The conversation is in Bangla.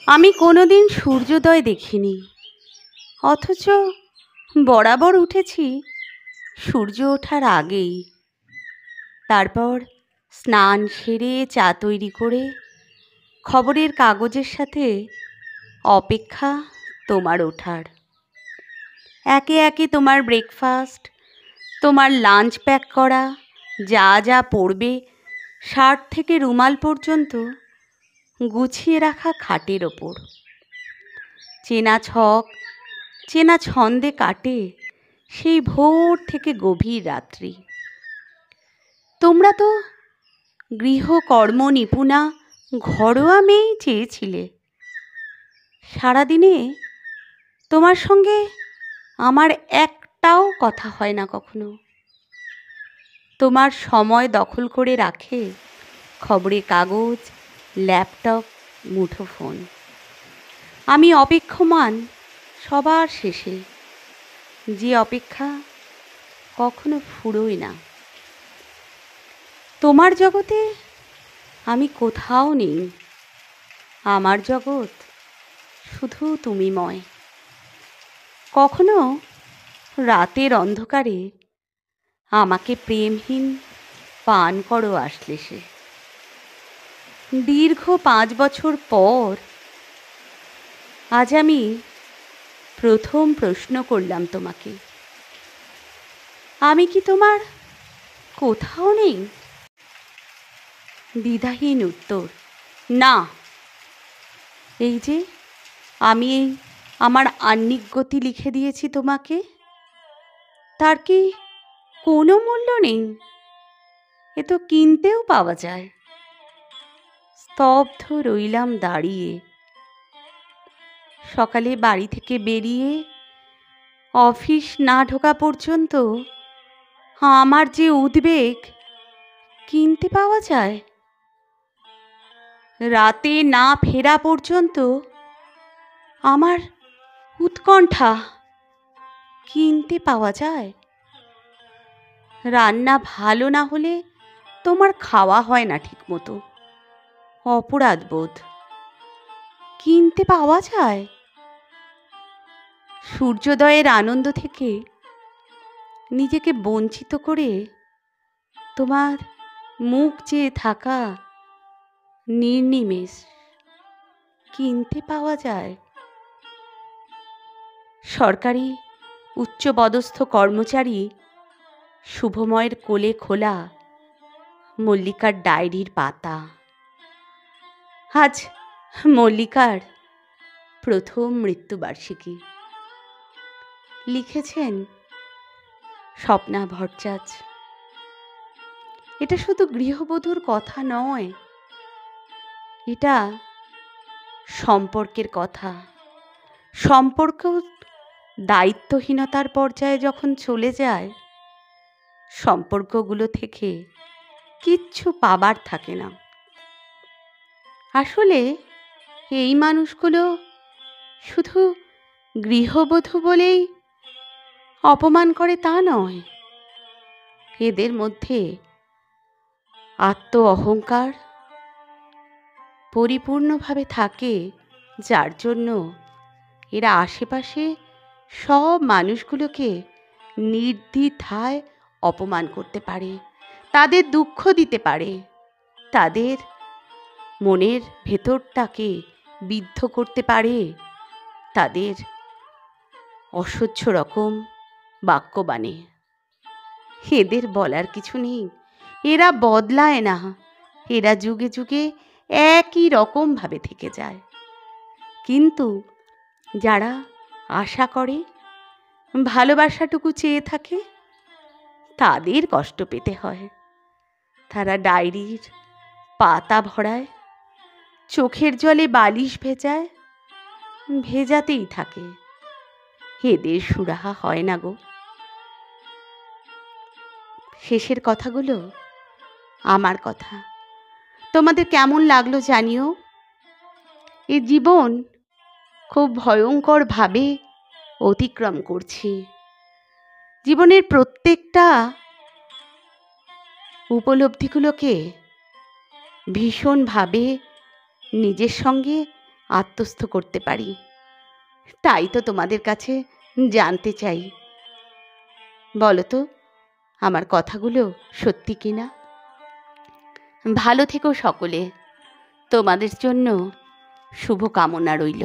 আমি কোনোদিন সূর্যোদয় দেখিনি, অথচ বরাবর উঠেছি সূর্য ওঠার আগেই। তারপর স্নান সেরে চা তৈরি করে খবরের কাগজের সাথে অপেক্ষা তোমার ওঠার। একে একে তোমার ব্রেকফাস্ট, তোমার লাঞ্চ প্যাক করা, যা যা পড়বে শার্ট থেকে রুমাল পর্যন্ত গুছিয়ে রাখা খাটের ওপর। চেনা ছক, চেনা ছন্দে কাটে সেই ভোর থেকে গভীর রাত্রি। তোমরা তো গৃহকর্ম নিপুণা ঘরোয়া মেয়েই চেয়েছিলে। সারাদিনে তোমার সঙ্গে আমার একটাও কথা হয় না কখনো। তোমার সময় দখল করে রাখে খবরের কাগজ, ল্যাপটপ, মুঠোফোন। আমি অপেক্ষমান সবার শেষে, যে অপেক্ষা কখনো ফুরোয় না। তোমার জগতে আমি কোথাও নেই। আমার জগৎ শুধু তুমিময়। কখনো রাতের অন্ধকারে আমাকে প্রেমহীন পান করো আসলে সে। দীর্ঘ 5 বছর পর আজ আমি প্রথম প্রশ্ন করলাম তোমাকে, আমি কি তোমার কোথাও নেই? দ্বিধাহীন উত্তর, না। এই যে আমি আমার আহ্নিক গতি লিখে দিয়েছি তোমাকে, তার কি কোনো মূল্য নেই? এ তো কিনতেও পাওয়া যায়। স্তব্ধ রইলাম দাঁড়িয়ে। সকালে বাড়ি থেকে বেরিয়ে অফিস না ঢোকা পর্যন্ত আমার যে উদ্বেগ কিনতে পাওয়া যায়, রাতে না ফেরা পর্যন্ত আমার উৎকণ্ঠা কিনতে পাওয়া যায়। রান্না ভালো না হলে তোমার খাওয়া হয় না ঠিক মতো, অপরাধ বোধ কিনতে পাওয়া যায়। সূর্যোদয়ের আনন্দ থেকে নিজেকে বঞ্চিত করে তোমার মুখ চেয়ে থাকা নির্নিমেষ কিনতে পাওয়া যায়। সরকারি উচ্চপদস্থ কর্মচারী শুভময়ের কোলে খোলা মল্লিকার ডায়েরির পাতা। আজ মল্লিকার প্রথম মৃত্যুবার্ষিকী। লিখেছেন স্বপ্না ভট্টাচার্য। এটা শুধু গৃহবধূর কথা নয়, এটা সম্পর্কের কথা। সম্পর্ক দায়িত্বহীনতার পর্যায়ে যখন চলে যায়, সম্পর্কগুলো থেকে কিচ্ছু পাবার থাকে না। আসলে এই মানুষগুলো শুধু গৃহবধূ বলেই অপমান করে তা নয়, এদের মধ্যে আত্ম অহংকার পরিপূর্ণভাবে থাকে, যার জন্য এরা আশেপাশে সব মানুষগুলোকে নির্দ্বিধায় অপমান করতে পারে, তাদের দুঃখ দিতে পারে, তাদের মনের ভেতরটাকে বিদ্ধ করতে পারে, তাদের অসহ্য রকম বাক্যবাণে। এদের বলার কিছু নেই, এরা বদলায় না, এরা যুগে যুগে একই রকমভাবে থেকে যায়। কিন্তু যারা আশা করে, ভালোবাসাটুকু চেয়ে থাকে, তাদের কষ্ট পেতে হয়। তারা ডায়েরির পাতা ভরায়, চোখের জলে বালিশ ভেজায়, ভেজাতেই থাকে। এদের সুরাহা হয় না গো। শেষের কথাগুলো আমার কথা, তোমাদের কেমন লাগলো জানিও। এ জীবন খুব ভয়ঙ্করভাবে অতিক্রম করছি। জীবনের প্রত্যেকটা উপলব্ধিগুলোকে ভীষণভাবে নিজের সঙ্গে আত্মস্থ করতে পারি। তাই তো তোমাদের কাছে জানতে চাই, বলো তো আমার কথাগুলো সত্যি কি না। ভালো থেকো সকলে, তোমাদের জন্য শুভ কামনা রইল।